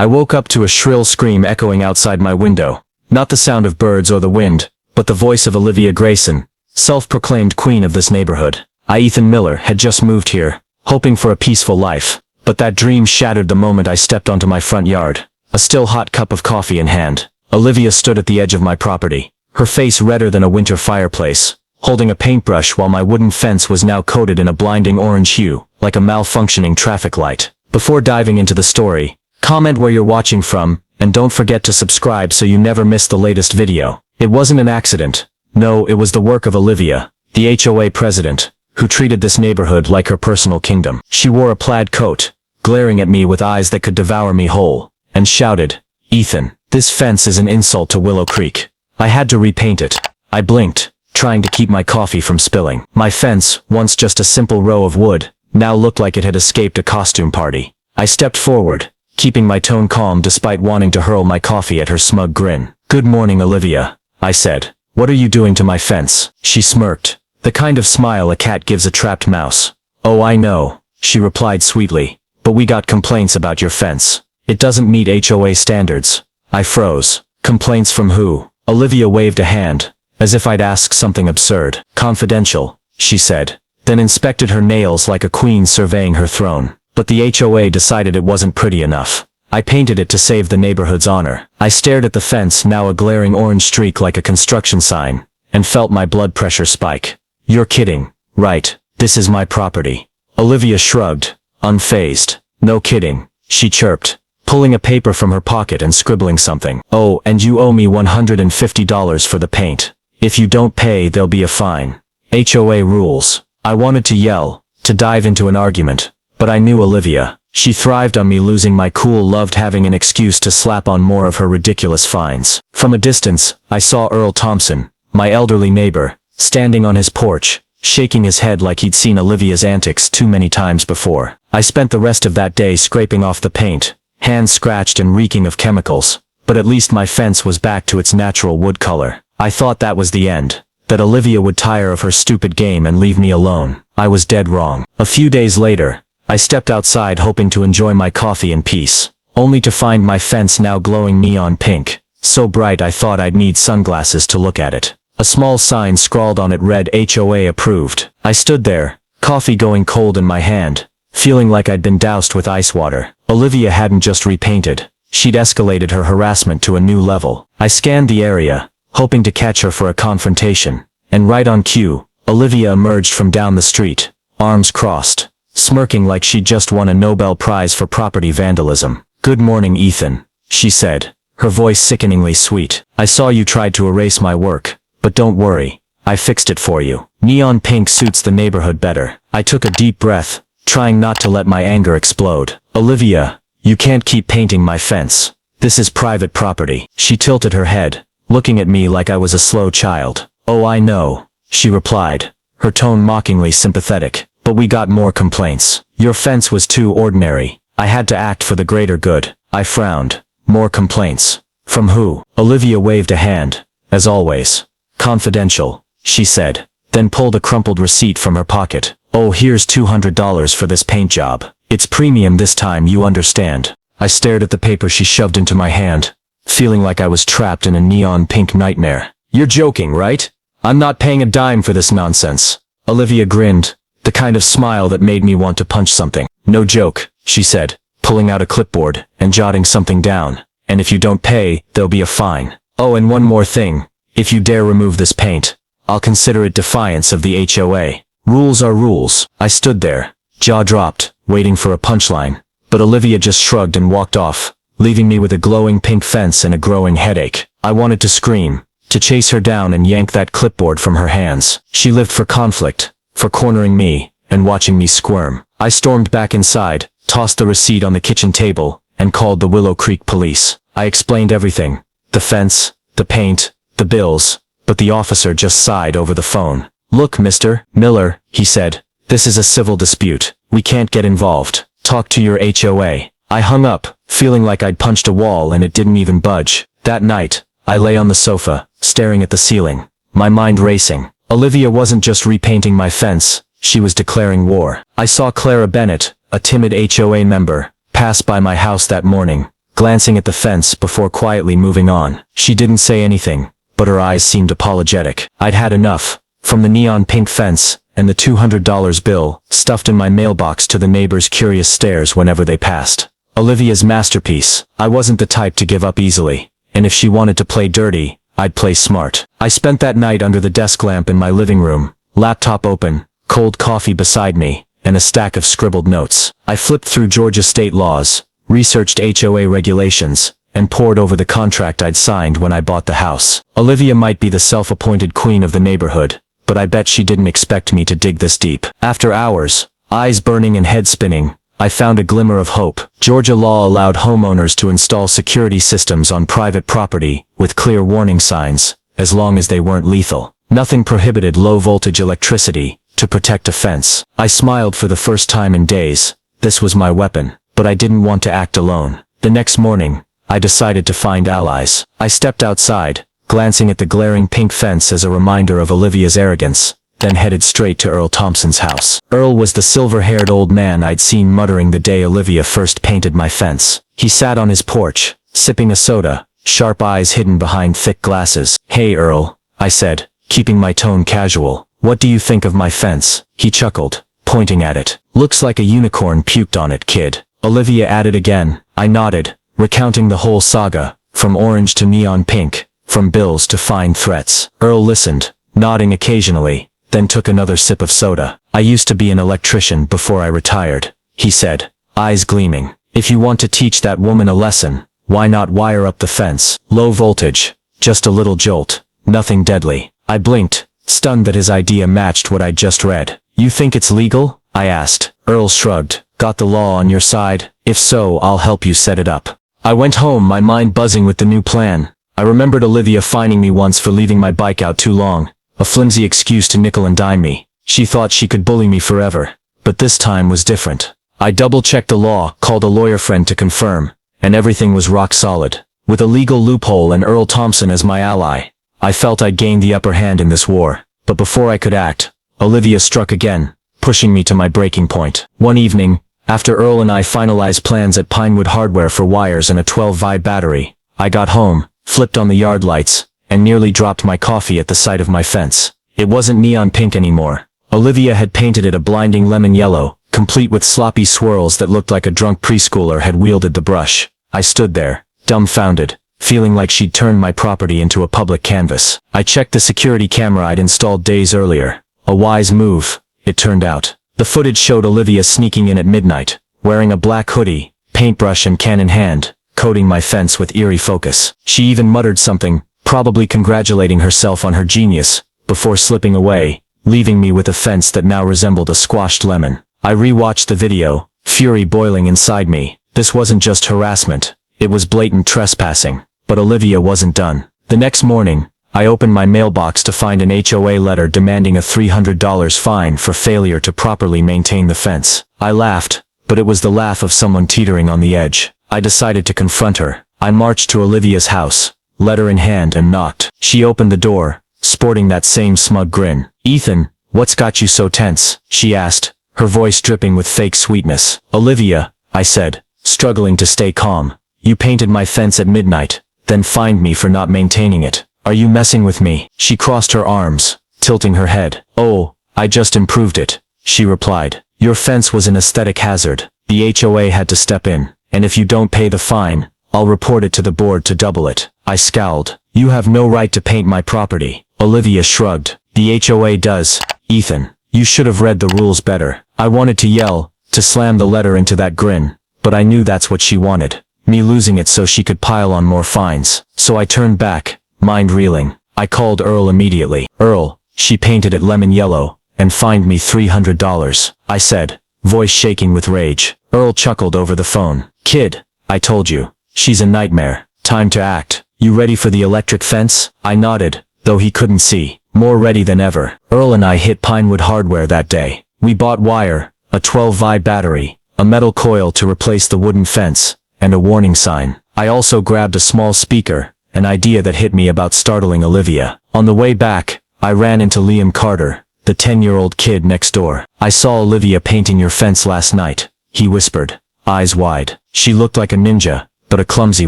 I woke up to a shrill scream echoing outside my window. Not the sound of birds or the wind, but the voice of Olivia Grayson, self-proclaimed queen of this neighborhood. I, Ethan Miller, had just moved here, hoping for a peaceful life. But that dream shattered the moment I stepped onto my front yard, a still hot cup of coffee in hand. Olivia stood at the edge of my property, her face redder than a winter fireplace, holding a paintbrush while my wooden fence was now coated in a blinding orange hue, like a malfunctioning traffic light. Before diving into the story, comment where you're watching from, and don't forget to subscribe so you never miss the latest video. It wasn't an accident. No, it was the work of Olivia, the HOA president, who treated this neighborhood like her personal kingdom. She wore a plaid coat, glaring at me with eyes that could devour me whole, and shouted, "Ethan, this fence is an insult to Willow Creek." I had to repaint it. I blinked, trying to keep my coffee from spilling. My fence, once just a simple row of wood, now looked like it had escaped a costume party. I stepped forward, keeping my tone calm despite wanting to hurl my coffee at her smug grin. "Good morning, Olivia," I said. "What are you doing to my fence?" She smirked, the kind of smile a cat gives a trapped mouse. "Oh, I know," she replied sweetly, "but we got complaints about your fence. It doesn't meet HOA standards." I froze. Complaints from who? Olivia waved a hand, as if I'd asked something absurd. "Confidential," she said, then inspected her nails like a queen surveying her throne. But the HOA decided it wasn't pretty enough. I painted it to save the neighborhood's honor. I stared at the fence, now a glaring orange streak like a construction sign, and felt my blood pressure spike. "You're kidding, right? This is my property." Olivia shrugged, unfazed. "No kidding," she chirped, pulling a paper from her pocket and scribbling something. "Oh, and you owe me $150 for the paint. If you don't pay, there'll be a fine. HOA rules." I wanted to yell, to dive into an argument, but I knew Olivia. She thrived on me losing my cool, loved having an excuse to slap on more of her ridiculous fines. From a distance, I saw Earl Thompson, my elderly neighbor, standing on his porch, shaking his head like he'd seen Olivia's antics too many times before. I spent the rest of that day scraping off the paint, hands scratched and reeking of chemicals, but at least my fence was back to its natural wood color. I thought that was the end, that Olivia would tire of her stupid game and leave me alone. I was dead wrong. A few days later, I stepped outside hoping to enjoy my coffee in peace, only to find my fence now glowing neon pink, so bright I thought I'd need sunglasses to look at it. A small sign scrawled on it read HOA approved. I stood there, coffee going cold in my hand, feeling like I'd been doused with ice water. Olivia hadn't just repainted, she'd escalated her harassment to a new level. I scanned the area, hoping to catch her for a confrontation, and right on cue, Olivia emerged from down the street, arms crossed, smirking like she'd just won a Nobel Prize for property vandalism. "Good morning, Ethan," she said, her voice sickeningly sweet. "I saw you tried to erase my work, but don't worry, I fixed it for you. Neon pink suits the neighborhood better." I took a deep breath, trying not to let my anger explode. "Olivia, you can't keep painting my fence. This is private property." She tilted her head, looking at me like I was a slow child. "Oh, I know," she replied, her tone mockingly sympathetic, "but we got more complaints. Your fence was too ordinary. I had to act for the greater good." I frowned. "More complaints? From who?" Olivia waved a hand, as always. "Confidential," she said, then pulled a crumpled receipt from her pocket. "Oh, here's $200 for this paint job. It's premium this time, you understand." I stared at the paper she shoved into my hand, feeling like I was trapped in a neon pink nightmare. "You're joking, right? I'm not paying a dime for this nonsense." Olivia grinned, the kind of smile that made me want to punch something. "No joke," she said, pulling out a clipboard and jotting something down. "And if you don't pay, there'll be a fine. Oh, and one more thing. If you dare remove this paint, I'll consider it defiance of the HOA. Rules are rules." I stood there, jaw dropped, waiting for a punchline, but Olivia just shrugged and walked off, leaving me with a glowing pink fence and a growing headache. I wanted to scream, to chase her down and yank that clipboard from her hands. She lived for conflict, for cornering me, and watching me squirm. I stormed back inside, tossed the receipt on the kitchen table, and called the Willow Creek police. I explained everything, the fence, the paint, the bills, but the officer just sighed over the phone. "Look, Mr. Miller," he said, "this is a civil dispute. We can't get involved. Talk to your HOA." I hung up, feeling like I'd punched a wall and it didn't even budge. That night, I lay on the sofa, staring at the ceiling, my mind racing. Olivia wasn't just repainting my fence, she was declaring war. I saw Clara Bennett, a timid HOA member, pass by my house that morning, glancing at the fence before quietly moving on. She didn't say anything, but her eyes seemed apologetic. I'd had enough. From the neon pink fence, and the $200 bill, stuffed in my mailbox to the neighbors' curious stares whenever they passed. Olivia's masterpiece. I wasn't the type to give up easily, and if she wanted to play dirty, I'd play smart. I spent that night under the desk lamp in my living room, laptop open, cold coffee beside me, and a stack of scribbled notes. I flipped through Georgia state laws, researched HOA regulations, and pored over the contract I'd signed when I bought the house. Olivia might be the self-appointed queen of the neighborhood, but I bet she didn't expect me to dig this deep. After hours, eyes burning and head spinning, I found a glimmer of hope. Georgia law allowed homeowners to install security systems on private property, with clear warning signs, as long as they weren't lethal. Nothing prohibited low-voltage electricity to protect a fence. I smiled for the first time in days. This was my weapon, but I didn't want to act alone. The next morning, I decided to find allies. I stepped outside, glancing at the glaring pink fence as a reminder of Olivia's arrogance, then headed straight to Earl Thompson's house. Earl was the silver-haired old man I'd seen muttering the day Olivia first painted my fence. He sat on his porch, sipping a soda, sharp eyes hidden behind thick glasses. "Hey Earl," I said, keeping my tone casual. "What do you think of my fence?" He chuckled, pointing at it. "Looks like a unicorn puked on it, kid." Olivia added again. I nodded, recounting the whole saga, from orange to neon pink, from bills to fine threats. Earl listened, nodding occasionally, then took another sip of soda. "I used to be an electrician before I retired," he said, eyes gleaming. "If you want to teach that woman a lesson, why not wire up the fence? Low voltage, just a little jolt, nothing deadly." I blinked, stunned that his idea matched what I'd just read. "You think it's legal?" I asked. Earl shrugged. "Got the law on your side? If so, I'll help you set it up." I went home, my mind buzzing with the new plan. I remembered Olivia fining me once for leaving my bike out too long, a flimsy excuse to nickel and dime me. She thought she could bully me forever, but this time was different. I double-checked the law, called a lawyer friend to confirm, and everything was rock solid. With a legal loophole and Earl Thompson as my ally, I felt I'd gained the upper hand in this war. But before I could act, Olivia struck again, pushing me to my breaking point. One evening, after Earl and I finalized plans at Pinewood Hardware for wires and a 12-V battery, I got home, flipped on the yard lights, and nearly dropped my coffee at the sight of my fence. It wasn't neon pink anymore. Olivia had painted it a blinding lemon yellow, complete with sloppy swirls that looked like a drunk preschooler had wielded the brush. I stood there, dumbfounded, feeling like she'd turned my property into a public canvas. I checked the security camera I'd installed days earlier. A wise move, it turned out. The footage showed Olivia sneaking in at midnight, wearing a black hoodie, paintbrush and can in hand, coating my fence with eerie focus. She even muttered something, probably congratulating herself on her genius, before slipping away, leaving me with a fence that now resembled a squashed lemon. I rewatched the video, fury boiling inside me. This wasn't just harassment, it was blatant trespassing. But Olivia wasn't done. The next morning, I opened my mailbox to find an HOA letter demanding a $300 fine for failure to properly maintain the fence. I laughed, but it was the laugh of someone teetering on the edge. I decided to confront her. I marched to Olivia's house, letter in hand, and knocked. She opened the door, sporting that same smug grin. "Ethan, what's got you so tense?" she asked, her voice dripping with fake sweetness. "Olivia," I said, struggling to stay calm, "you painted my fence at midnight, then fined me for not maintaining it. Are you messing with me?" She crossed her arms, tilting her head. "Oh, I just improved it," she replied. "Your fence was an aesthetic hazard. The HOA had to step in, and if you don't pay the fine, I'll report it to the board to double it." I scowled. "You have no right to paint my property." Olivia shrugged. "The HOA does, Ethan. You should have read the rules better." I wanted to yell, to slam the letter into that grin, but I knew that's what she wanted. Me losing it so she could pile on more fines. So I turned back, mind reeling. I called Earl immediately. "Earl, she painted it lemon yellow, and fined me $300, I said, voice shaking with rage. Earl chuckled over the phone. "Kid, I told you, she's a nightmare. Time to act. You ready for the electric fence?" I nodded, though he couldn't see. More ready than ever. Earl and I hit Pinewood Hardware that day. We bought wire, a 12-V battery, a metal coil to replace the wooden fence, and a warning sign. I also grabbed a small speaker, an idea that hit me about startling Olivia. On the way back, I ran into Liam Carter, the 10-year-old kid next door. "I saw Olivia painting your fence last night," he whispered, eyes wide. "She looked like a ninja, but a clumsy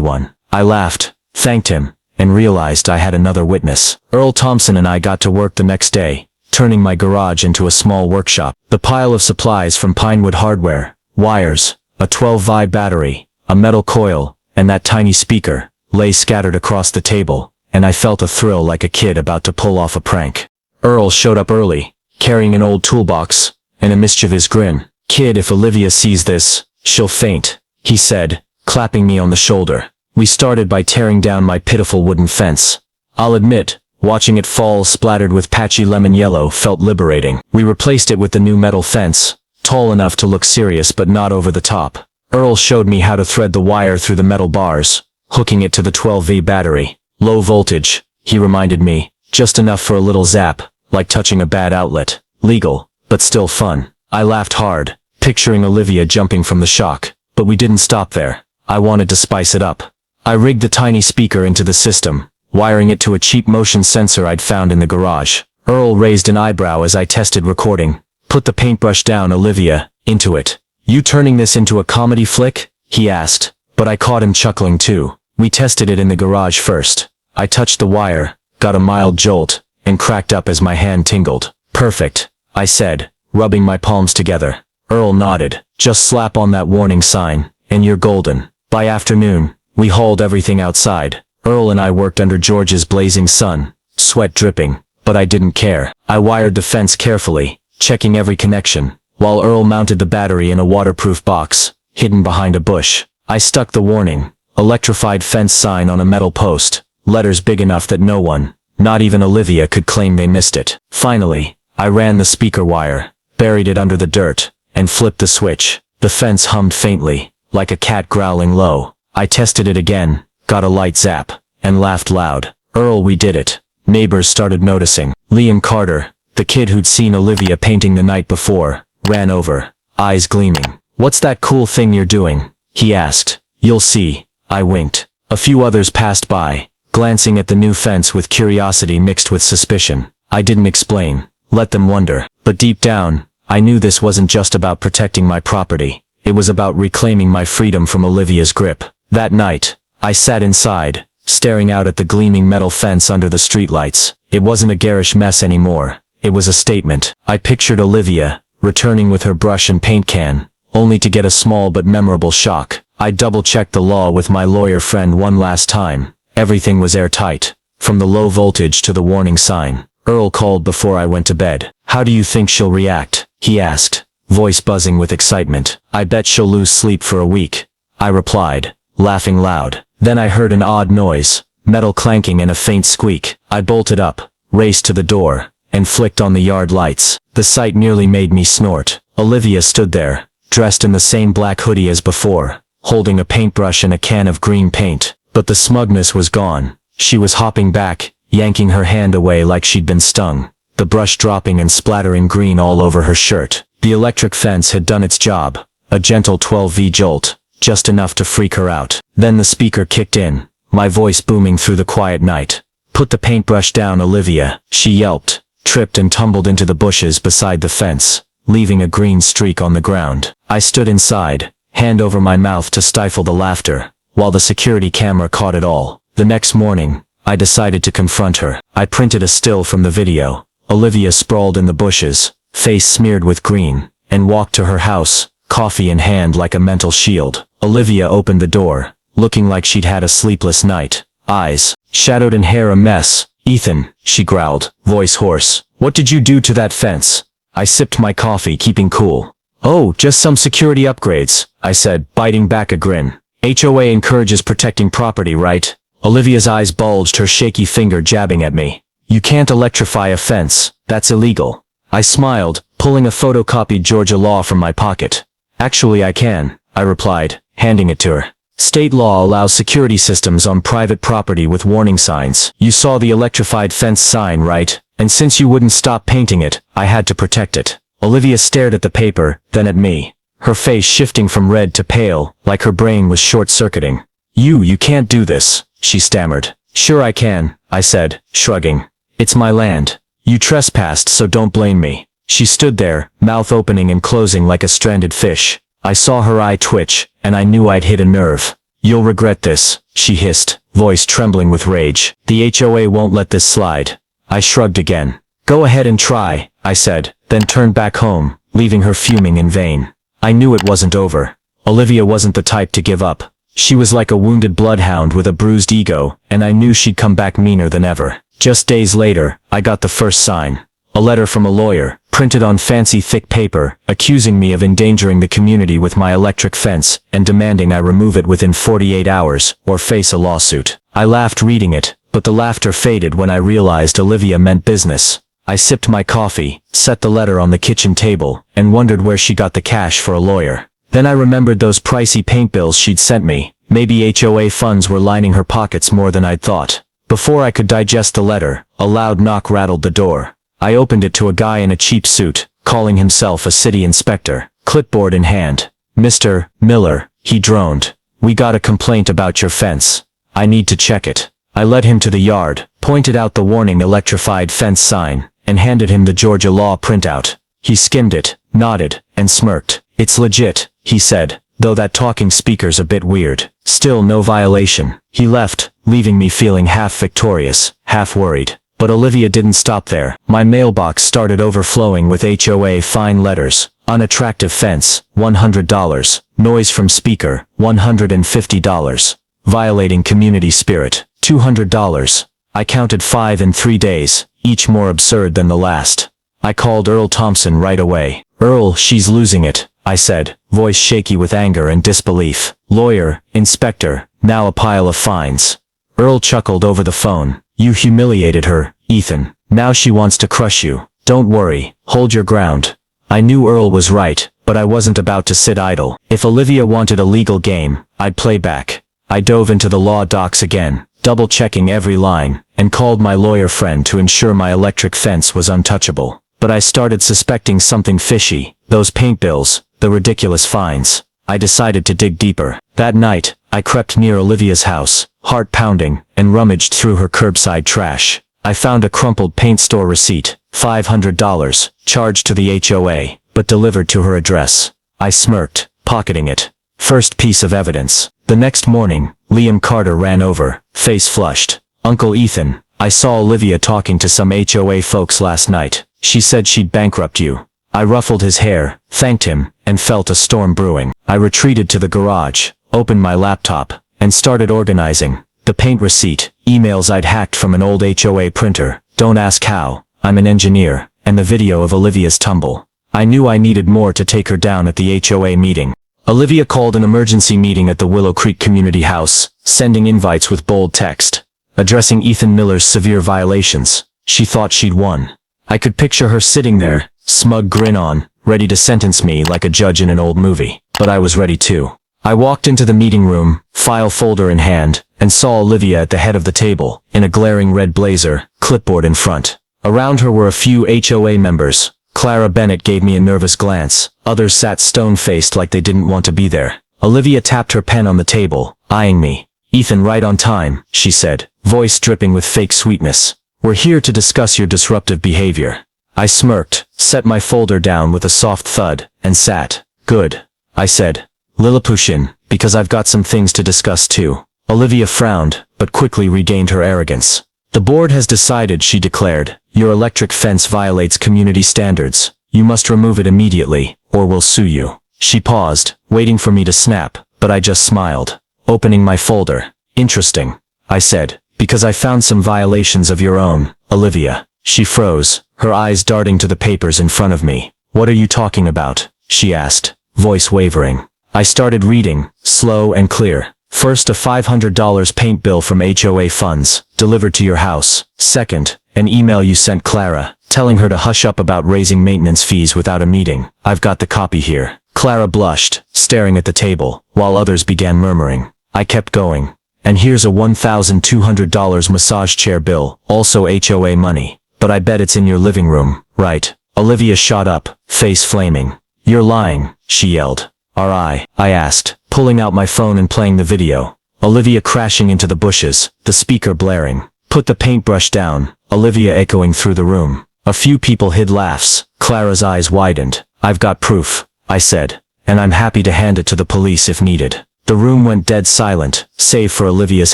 one. I laughed, thanked him, and realized I had another witness. Earl Thompson and I got to work the next day, turning my garage into a small workshop. The pile of supplies from Pinewood Hardware, wires, a 12-V battery, a metal coil, and that tiny speaker, lay scattered across the table, and I felt a thrill like a kid about to pull off a prank. Earl showed up early, carrying an old toolbox, and a mischievous grin. "Kid, if Olivia sees this, she'll faint," he said, clapping me on the shoulder. We started by tearing down my pitiful wooden fence. I'll admit, watching it fall splattered with patchy lemon yellow felt liberating. We replaced it with the new metal fence, tall enough to look serious but not over the top. Earl showed me how to thread the wire through the metal bars, hooking it to the 12V battery. Low voltage, he reminded me, just enough for a little zap, like touching a bad outlet. Legal, but still fun. I laughed hard, picturing Olivia jumping from the shock. But we didn't stop there. I wanted to spice it up. I rigged the tiny speaker into the system, wiring it to a cheap motion sensor I'd found in the garage. Earl raised an eyebrow as I tested recording. "Put the paintbrush down, Olivia, into it." "You turning this into a comedy flick?" he asked, but I caught him chuckling too. We tested it in the garage first. I touched the wire, got a mild jolt, and cracked up as my hand tingled. "Perfect," I said, rubbing my palms together. Earl nodded. "Just slap on that warning sign, and you're golden." By afternoon, we hauled everything outside. Earl and I worked under George's blazing sun, sweat dripping, but I didn't care. I wired the fence carefully, checking every connection, while Earl mounted the battery in a waterproof box, hidden behind a bush. I stuck the warning, electrified fence sign on a metal post, letters big enough that no one, not even Olivia, could claim they missed it. Finally, I ran the speaker wire, buried it under the dirt, and flipped the switch. The fence hummed faintly, like a cat growling low. I tested it again, got a light zap, and laughed loud. "Earl, we did it." Neighbors started noticing. Liam Carter, the kid who'd seen Olivia painting the night before, ran over, eyes gleaming. "What's that cool thing you're doing?" he asked. "You'll see," I winked. A few others passed by, glancing at the new fence with curiosity mixed with suspicion. I didn't explain, let them wonder. But deep down, I knew this wasn't just about protecting my property. It was about reclaiming my freedom from Olivia's grip. That night, I sat inside, staring out at the gleaming metal fence under the streetlights. It wasn't a garish mess anymore. It was a statement. I pictured Olivia, returning with her brush and paint can, only to get a small but memorable shock. I double-checked the law with my lawyer friend one last time. Everything was airtight, from the low voltage to the warning sign. Earl called before I went to bed. "How do you think she'll react?" he asked, voice buzzing with excitement. "I bet she'll lose sleep for a week," I replied, laughing loud. Then I heard an odd noise, metal clanking and a faint squeak. I bolted up, raced to the door, and flicked on the yard lights. The sight nearly made me snort. Olivia stood there, dressed in the same black hoodie as before, holding a paintbrush and a can of green paint. But the smugness was gone. She was hopping back, yanking her hand away like she'd been stung, the brush dropping and splattering green all over her shirt. The electric fence had done its job, a gentle 12V jolt, just enough to freak her out. Then the speaker kicked in, my voice booming through the quiet night. "Put the paintbrush down, Olivia," she yelped, tripped and tumbled into the bushes beside the fence, leaving a green streak on the ground. I stood inside, hand over my mouth to stifle the laughter, while the security camera caught it all. The next morning, I decided to confront her. I printed a still from the video. Olivia sprawled in the bushes, face smeared with green, and walked to her house, coffee in hand like a mental shield. Olivia opened the door, looking like she'd had a sleepless night, eyes shadowed and hair a mess. "Ethan," she growled, voice hoarse, "what did you do to that fence?" I sipped my coffee, keeping cool. "Oh, just some security upgrades," I said, biting back a grin. "HOA encourages protecting property, right?" Olivia's eyes bulged, her shaky finger jabbing at me. "You can't electrify a fence, that's illegal." I smiled, pulling a photocopied Georgia law from my pocket. "Actually I can," I replied, handing it to her. "State law allows security systems on private property with warning signs. You saw the electrified fence sign, right? And since you wouldn't stop painting it, I had to protect it." Olivia stared at the paper, then at me, her face shifting from red to pale, like her brain was short-circuiting. You can't do this," she stammered. "Sure I can," I said, shrugging. "It's my land. You trespassed, so don't blame me." She stood there, mouth opening and closing like a stranded fish. I saw her eye twitch, and I knew I'd hit a nerve. You'll regret this, she hissed, voice trembling with rage. The HOA won't let this slide. I shrugged again. Go ahead and try, I said, then turned back home, leaving her fuming in vain. I knew it wasn't over. Olivia wasn't the type to give up. She was like a wounded bloodhound with a bruised ego, and I knew she'd come back meaner than ever. Just days later, I got the first sign. A letter from a lawyer, printed on fancy thick paper, accusing me of endangering the community with my electric fence and demanding I remove it within 48 hours or face a lawsuit. I laughed reading it, but the laughter faded when I realized Olivia meant business. I sipped my coffee, set the letter on the kitchen table, and wondered where she got the cash for a lawyer. Then I remembered those pricey paint bills she'd sent me. Maybe HOA funds were lining her pockets more than I'd thought. Before I could digest the letter, a loud knock rattled the door. I opened it to a guy in a cheap suit, calling himself a city inspector, clipboard in hand. Mr. Miller, he droned. We got a complaint about your fence. I need to check it. I led him to the yard, pointed out the warning electrified fence sign, and handed him the Georgia law printout. He skimmed it, nodded, and smirked. It's legit, he said, though that talking speaker's a bit weird. Still no violation. He left, leaving me feeling half victorious, half worried. But Olivia didn't stop there. My mailbox started overflowing with HOA fine letters. Unattractive fence, $100. Noise from speaker, $150. Violating community spirit, $200. I counted 5 in 3 days, each more absurd than the last. I called Earl Thompson right away. Earl, she's losing it, I said, voice shaky with anger and disbelief. Lawyer, inspector, now a pile of fines. Earl chuckled over the phone. You humiliated her, Ethan. Now she wants to crush you. Don't worry, hold your ground. I knew Earl was right, but I wasn't about to sit idle. If Olivia wanted a legal game, I'd play back. I dove into the law docs again, double-checking every line, and called my lawyer friend to ensure my electric fence was untouchable. But I started suspecting something fishy. Those paint bills, the ridiculous fines. I decided to dig deeper. That night, I crept near Olivia's house, heart pounding, and rummaged through her curbside trash. I found a crumpled paint store receipt, $500, charged to the HOA, but delivered to her address. I smirked, pocketing it. First piece of evidence. The next morning, Liam Carter ran over, face flushed. Uncle Ethan, I saw Olivia talking to some HOA folks last night. She said she'd bankrupt you. I ruffled his hair, thanked him, and felt a storm brewing. I retreated to the garage, opened my laptop, and started organizing. The paint receipt, emails I'd hacked from an old HOA printer, don't ask how, I'm an engineer, and the video of Olivia's tumble. I knew I needed more to take her down at the HOA meeting. Olivia called an emergency meeting at the Willow Creek Community House, sending invites with bold text, addressing Ethan Miller's severe violations. She thought she'd won. I could picture her sitting there, smug grin on, ready to sentence me like a judge in an old movie. But I was ready too. I walked into the meeting room, file folder in hand, and saw Olivia at the head of the table, in a glaring red blazer, clipboard in front. Around her were a few HOA members. Clara Bennett gave me a nervous glance. Others sat stone-faced like they didn't want to be there. Olivia tapped her pen on the table, eyeing me. Ethan, right on time, she said, voice dripping with fake sweetness. We're here to discuss your disruptive behavior. I smirked, set my folder down with a soft thud, and sat. Good, I said. Lilliputian, because I've got some things to discuss too. Olivia frowned, but quickly regained her arrogance. The board has decided, she declared. Your electric fence violates community standards. You must remove it immediately, or we'll sue you. She paused, waiting for me to snap, but I just smiled, opening my folder. Interesting, I said, because I found some violations of your own, Olivia. She froze, her eyes darting to the papers in front of me. What are you talking about? She asked, voice wavering. I started reading, slow and clear. First, a $500 paint bill from HOA funds, delivered to your house. Second, an email you sent Clara, telling her to hush up about raising maintenance fees without a meeting. I've got the copy here. Clara blushed, staring at the table, while others began murmuring. I kept going. And here's a $1,200 massage chair bill, also HOA money. But I bet it's in your living room, right? Olivia shot up, face flaming. You're lying, she yelled. I asked, pulling out my phone and playing the video. Olivia crashing into the bushes, the speaker blaring. Put the paintbrush down, Olivia echoing through the room. A few people hid laughs. Clara's eyes widened. I've got proof, I said, and I'm happy to hand it to the police if needed. The room went dead silent, save for Olivia's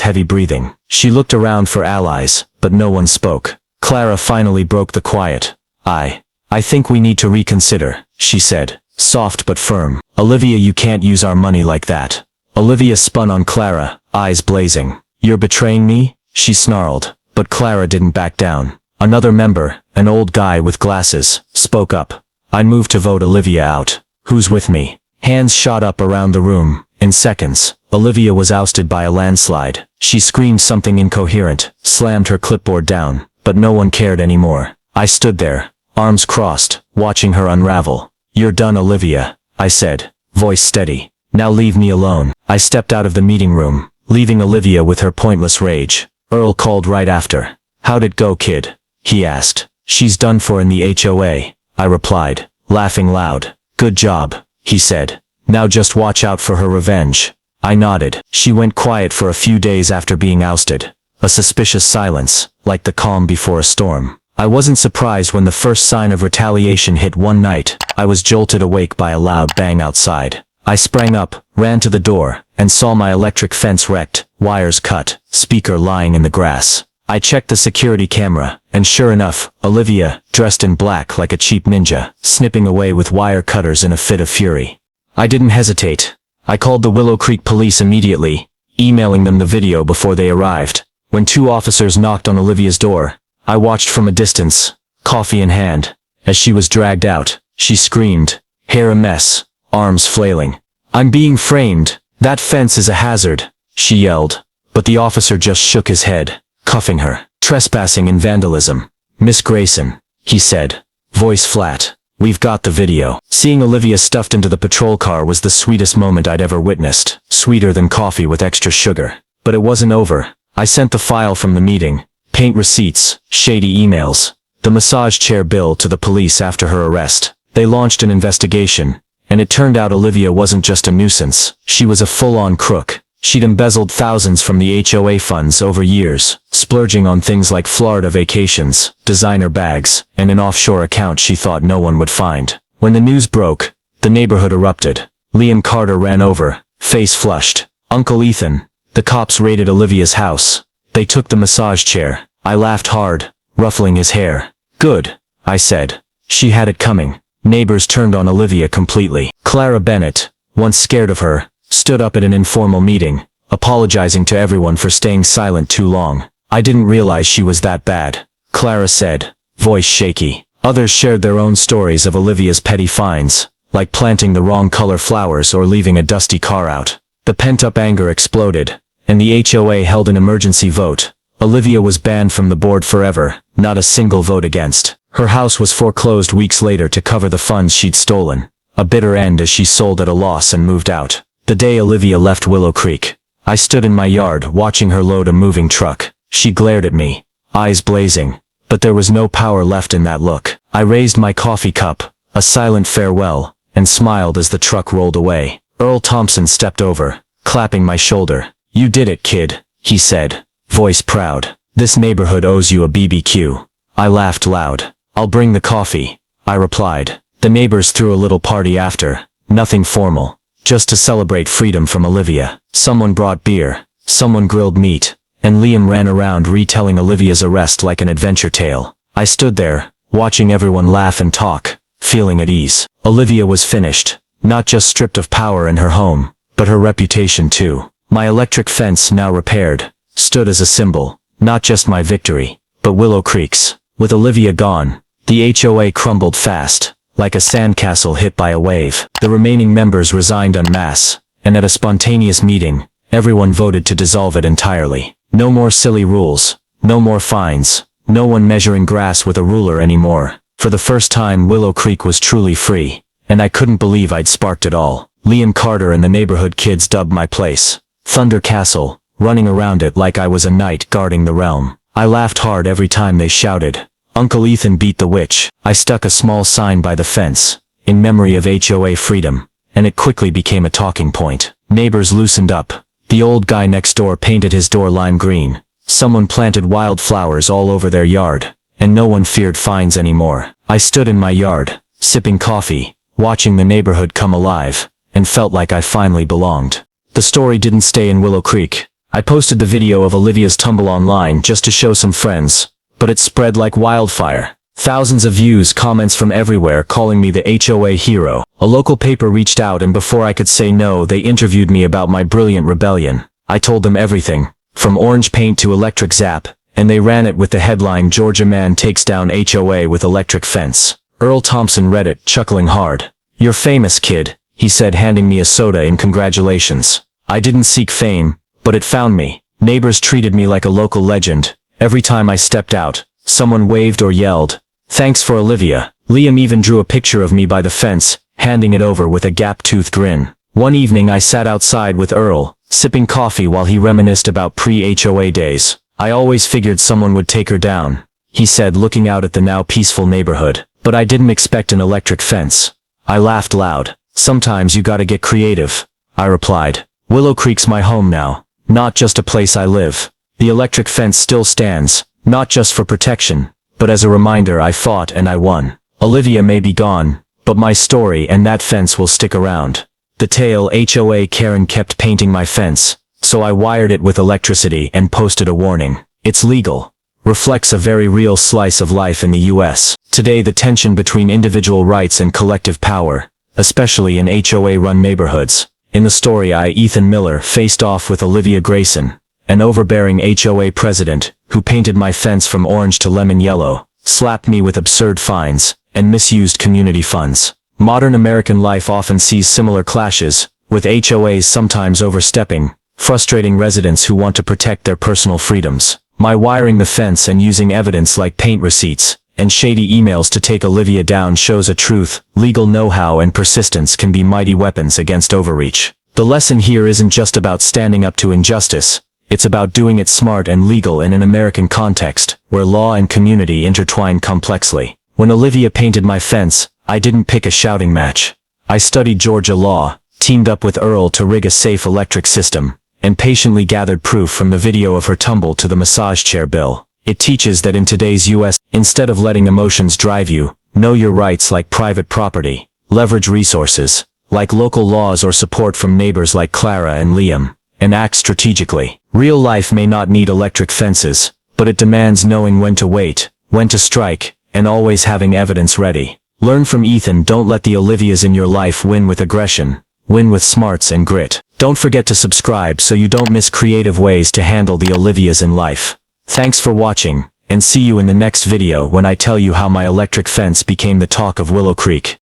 heavy breathing. She looked around for allies, but no one spoke. Clara finally broke the quiet. I think we need to reconsider, she said, soft but firm. Olivia, you can't use our money like that. Olivia spun on Clara, eyes blazing. You're betraying me? She snarled, but Clara didn't back down. Another member, an old guy with glasses, spoke up. I move to vote Olivia out. Who's with me? Hands shot up around the room. In seconds, Olivia was ousted by a landslide. She screamed something incoherent, slammed her clipboard down, but no one cared anymore. I stood there, arms crossed, watching her unravel. You're done, Olivia, I said, voice steady. Now leave me alone. I stepped out of the meeting room, leaving Olivia with her pointless rage. Earl called right after. How'd it go, kid? He asked. She's done for in the HOA, I replied, laughing loud. Good job, he said. Now just watch out for her revenge. I nodded. She went quiet for a few days after being ousted. A suspicious silence, like the calm before a storm. I wasn't surprised when the first sign of retaliation hit one night. I was jolted awake by a loud bang outside. I sprang up, ran to the door, and saw my electric fence wrecked, wires cut, speaker lying in the grass. I checked the security camera, and sure enough, Olivia, dressed in black like a cheap ninja, snipping away with wire cutters in a fit of fury. I didn't hesitate. I called the Willow Creek police immediately, emailing them the video before they arrived. When two officers knocked on Olivia's door, I watched from a distance, coffee in hand. As she was dragged out, she screamed, hair a mess, arms flailing. I'm being framed. That fence is a hazard, she yelled. But the officer just shook his head, cuffing her. Trespassing and vandalism. Miss Grayson, he said, voice flat. We've got the video. Seeing Olivia stuffed into the patrol car was the sweetest moment I'd ever witnessed. Sweeter than coffee with extra sugar. But it wasn't over. I sent the file from the meeting, paint receipts, shady emails, the massage chair bill to the police after her arrest. They launched an investigation, and it turned out Olivia wasn't just a nuisance. She was a full-on crook. She'd embezzled thousands from the HOA funds over years, splurging on things like Florida vacations, designer bags, and an offshore account she thought no one would find. When the news broke, the neighborhood erupted. Liam Carter ran over, face flushed. Uncle Ethan. The cops raided Olivia's house. They took the massage chair. I laughed hard, ruffling his hair. Good, I said. She had it coming. Neighbors turned on Olivia completely. Clara Bennett, once scared of her, stood up at an informal meeting, apologizing to everyone for staying silent too long. I didn't realize she was that bad, Clara said, voice shaky. Others shared their own stories of Olivia's petty fines, like planting the wrong color flowers or leaving a dusty car out. The pent-up anger exploded, and the HOA held an emergency vote. Olivia was banned from the board forever, not a single vote against. Her house was foreclosed weeks later to cover the funds she'd stolen. A bitter end as she sold at a loss and moved out. The day Olivia left Willow Creek, I stood in my yard watching her load a moving truck. She glared at me, eyes blazing, but there was no power left in that look. I raised my coffee cup, a silent farewell, and smiled as the truck rolled away. Earl Thompson stepped over, clapping my shoulder. You did it, kid, he said, voice proud. This neighborhood owes you a BBQ. I laughed loud. I'll bring the coffee, I replied. The neighbors threw a little party after, nothing formal. Just to celebrate freedom from Olivia. Someone brought beer, someone grilled meat, and Liam ran around retelling Olivia's arrest like an adventure tale. I stood there, watching everyone laugh and talk, feeling at ease. Olivia was finished, not just stripped of power in her home, but her reputation too. My electric fence, now repaired, stood as a symbol, not just my victory, but Willow Creek's. With Olivia gone, the HOA crumbled fast, like a sandcastle hit by a wave. The remaining members resigned en masse, and at a spontaneous meeting, everyone voted to dissolve it entirely. No more silly rules, no more fines, no one measuring grass with a ruler anymore. For the first time, Willow Creek was truly free, and I couldn't believe I'd sparked it all. Liam Carter and the neighborhood kids dubbed my place Thunder Castle, running around it like I was a knight guarding the realm. I laughed hard every time they shouted, Uncle Ethan beat the witch. I stuck a small sign by the fence, in memory of HOA freedom, and it quickly became a talking point. Neighbors loosened up. The old guy next door painted his door lime green. Someone planted wildflowers all over their yard, and no one feared fines anymore. I stood in my yard, sipping coffee, watching the neighborhood come alive, and felt like I finally belonged. The story didn't stay in Willow Creek. I posted the video of Olivia's tumble online just to show some friends, but it spread like wildfire. Thousands of views, comments from everywhere calling me the HOA hero. A local paper reached out and before I could say no, they interviewed me about my brilliant rebellion. I told them everything, from orange paint to electric zap, and they ran it with the headline, "Georgia Man Takes Down HOA with Electric Fence." Earl Thompson read it, chuckling hard. "You're famous, kid," he said, handing me a soda in congratulations. I didn't seek fame, but it found me. Neighbors treated me like a local legend. Every time I stepped out, someone waved or yelled, "Thanks for Olivia." Liam even drew a picture of me by the fence, handing it over with a gap-toothed grin. One evening I sat outside with Earl, sipping coffee while he reminisced about pre-HOA days. "I always figured someone would take her down," he said, looking out at the now peaceful neighborhood. "But I didn't expect an electric fence." I laughed loud. "Sometimes you gotta get creative," I replied. "Willow Creek's my home now, not just a place I live." The electric fence still stands, not just for protection, but as a reminder I fought and I won. Olivia may be gone, but my story and that fence will stick around. The tale, HOA Karen kept painting my fence, so I wired it with electricity and posted a warning. It's legal. Reflects a very real slice of life in the US. Today, the tension between individual rights and collective power, especially in HOA-run neighborhoods. In the story, Ethan Miller, faced off with Olivia Grayson, an overbearing HOA president who painted my fence from orange to lemon yellow, slapped me with absurd fines, and misused community funds. Modern American life often sees similar clashes, with HOAs sometimes overstepping, frustrating residents who want to protect their personal freedoms. My wiring the fence and using evidence like paint receipts and shady emails to take Olivia down shows a truth: legal know-how and persistence can be mighty weapons against overreach. The lesson here isn't just about standing up to injustice, it's about doing it smart and legal in an American context, where law and community intertwine complexly. When Olivia painted my fence, I didn't pick a shouting match. I studied Georgia law, teamed up with Earl to rig a safe electric system, and patiently gathered proof from the video of her tumble to the massage chair bill. It teaches that in today's US, instead of letting emotions drive you, know your rights like private property, leverage resources, like local laws or support from neighbors like Clara and Liam, and act strategically. Real life may not need electric fences, but it demands knowing when to wait, when to strike, and always having evidence ready. Learn from Ethan. Don't let the Olivias in your life win with aggression, win with smarts and grit. Don't forget to subscribe so you don't miss creative ways to handle the Olivias in life. Thanks for watching, and see you in the next video when I tell you how my electric fence became the talk of Willow Creek.